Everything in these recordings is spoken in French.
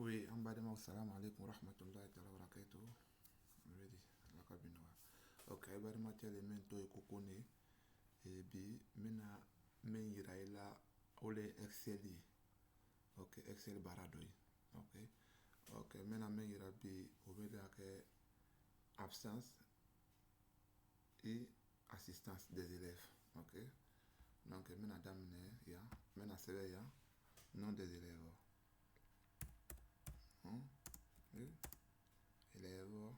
Oui, an badama assalamu alaikum rahmatullahi ta'ala barakatuh. Ready, la cabine. Ok, badama tele men to kokone e bi mina men yiraila ole excel yi. Ok, excel baradoy. Ok. Ok, mina men yira bi obeda ke absence et assistance des élèves. Ok. Donc mina damne ya, mina sebe ya nom des élèves. Hein? Oui. Élèves.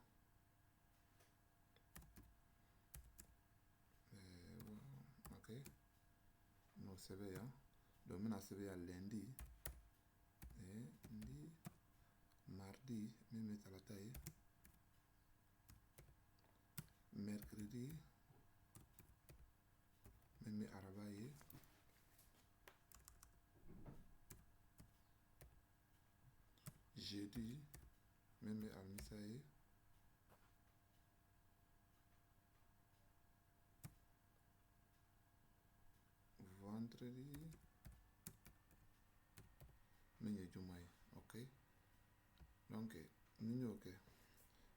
Ok. No sebe ya. Donc mina sebe ya lundi. Lundi. Mardi. Même talata ye. Mercredi. Même araba ye. Jeudi. Même almisa ye. Vendredi. Même juma ye. Ok. Donc ni ok.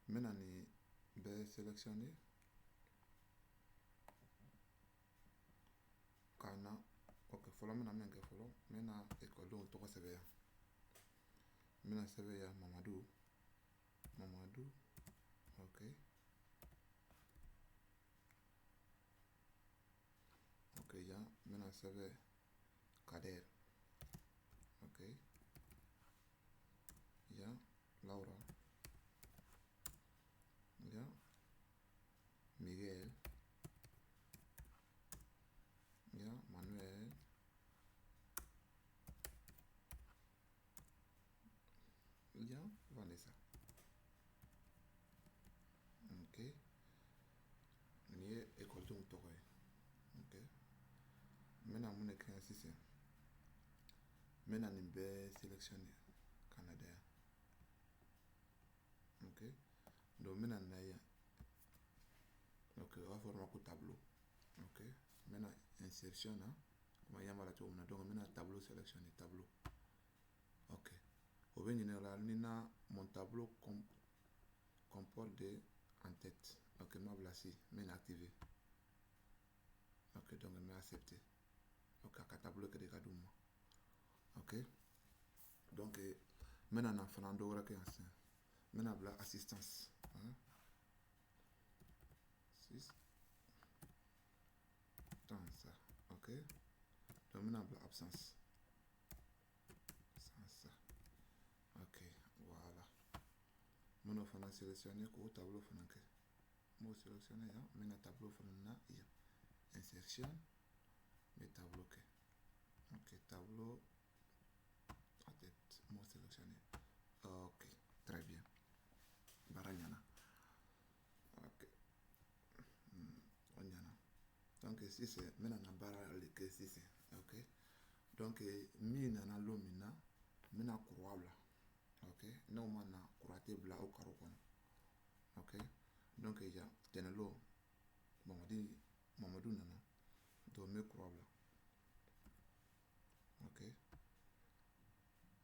Maintenant ni be sélectionner kana. Ok, follow mina menge follow. Mina école donc to sebe ya. Mina sebe ya Mamadou. Mamadou. Ok. Ok, ya mina sebe Kader. Ok. Ya Laura. Ya Miguel. Ya Manuel. Ya Vanessa. Ok. Ni école donc to. Ok. Maintenant mon écran ici c'est. Maintenant ni be sélectionner Canada. Ok. Donc maintenant na ya. Ok, on va faire un tableau. Ok. Maintenant insertion hein. Comment y a mal à tout. Donc maintenant tableau sélectionné tableau. Ok. Au général, mon tableau comporte des en tête. Ok, ma blasi, mais activé. Ok, donc je vais accepter. Ok, à tableau que des cadeaux. Ok. Donc, maintenant, on fait un doigt qui est ancien. Maintenant, on a assistance. Assistance. Ok. Donc, maintenant, on a absence. Absence. Ok, voilà. Maintenant, on a sélectionné le tableau. On a sélectionné, maintenant, tableau, on a insertion. Mais tableau. Ok, tableau. En tête, moi sélectionné. Ok, très bien. Baranyana. Ok. Onyana. Donc ici c'est maintenant bara le ici c'est. Ok. Donc mi nana lomina mina kurwabla. Ok. No mana kurate bla au karokon. Ok. Donc il y a tenelo Mamadou nana do me kurwabla. Ok.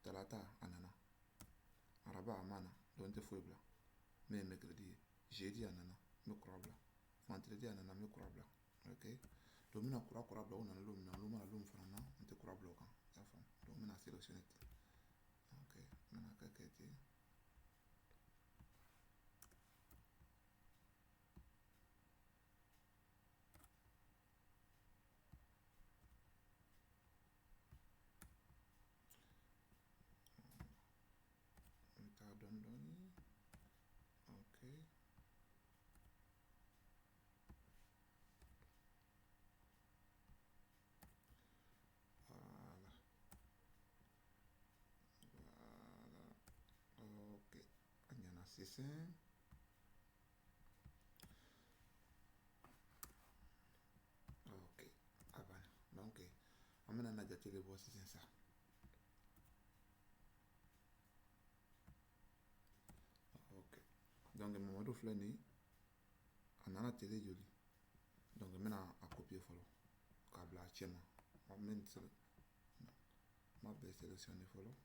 Talata anana. Araba amana donte fuebla. Mais mercredi, jeudi anana me kurwabla. Vendredi anana me kurwabla. Ok. Donc mina kurabla on a lomina lom fana on te kurabla kan. Ya fam. Donc mina sélectionner. Ok. Mina kaketi. Mita dondoni. Ok. Voilà. Voilà. Ok. Anyana c'est ok. Ah ben. Donc, on mena na jate le boss c'est ça. Ok. Donc, Mamadou Flani, on a télé joli. Donc, mena à copier follow. Kabla chema. Ma ben sélectionner follow.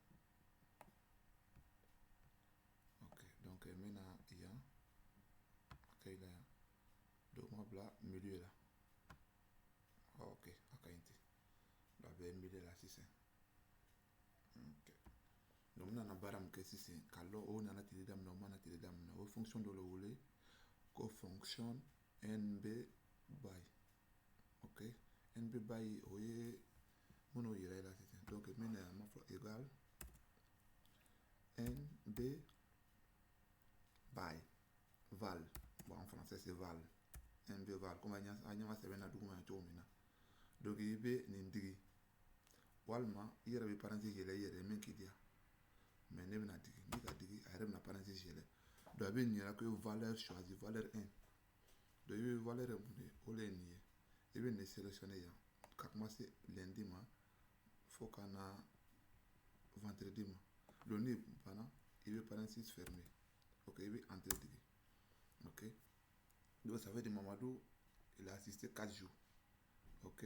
maintenant il y a akay la donc ma bla milieu là ok akayinte la be milieu là si c'est ok donc nana baram ke si c'est kallo o nana tili dam no mana tili dam na o fonction de le wole ko fonction nb by ok nb by oye mono yira là si c'est donc maintenant ma fois égal nb by val bon en français c'est val nb val comme anya sebe na duguma ya to mina donc ibe nindigi walma yere be parenthèse yele yere men ki dia mais ne bena digi ni ka digi a yere bena parenthèse yele donc abe ni la que valeur choisie valeur 1 donc ibe valeur mun o le ni ibe ne sélectionner ya ka commencer lundi ma faut kana vendredi ma le ni bana ibe parenthèse fermé ok ibe entrer digi ok donc ça veut dire Mamadou il a assisté 4 jours ok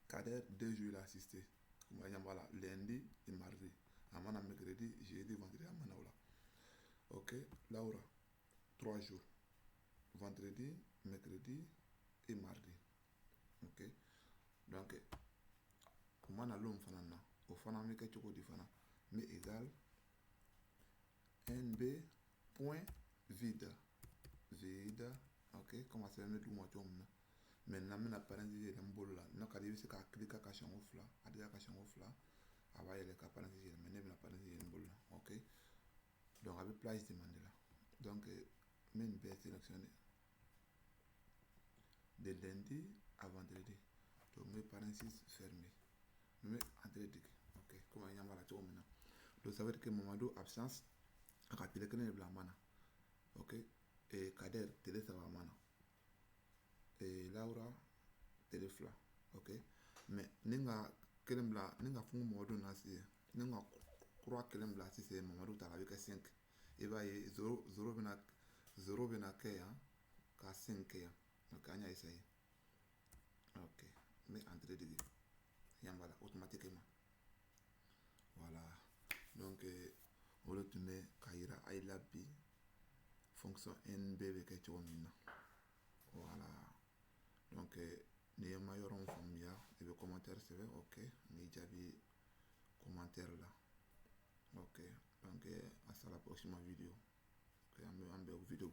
Kader 2 jours il a assisté voilà lundi et mardi amana mercredi jeudi vendredi amana wala ok Laura 3 jours vendredi mercredi et mardi ok donc mana lom fana na o fana me ke cogo di fana mais égal nb point vide ok comment ça me duma to mna maintenant mina parenthèse en bol la no kadi se ka cliquer ka chango fla adiga ka chango fla aba yele ka parenthèse mais ne mina parenthèse en bol la ok donc avec place demandé là donc même bien sélectionné de lundi à vendredi donc mes parenthèses fermées mais entrée dig ok comment il y a la to mna donc ça veut dire que Mamadou absence aka tele kene bla mana ok et Kader tele ça va mana et Laura tele fla ok mais ninga kelen bla ninga fungu Mamadou na si ninga croix kelen bla si c'est Mamadou ta avec 5 et va 0 bena ke ya ka 5 ya donc anya essayer ok mais entrée de yambala automatiquement voilà donc on le tourner kaira aila bi fonction nb ke chomina voilà donc ni mayoron famia et le commentaire c'est ok ni jabi commentaire là ok donc à la prochaine vidéo ok on vidéo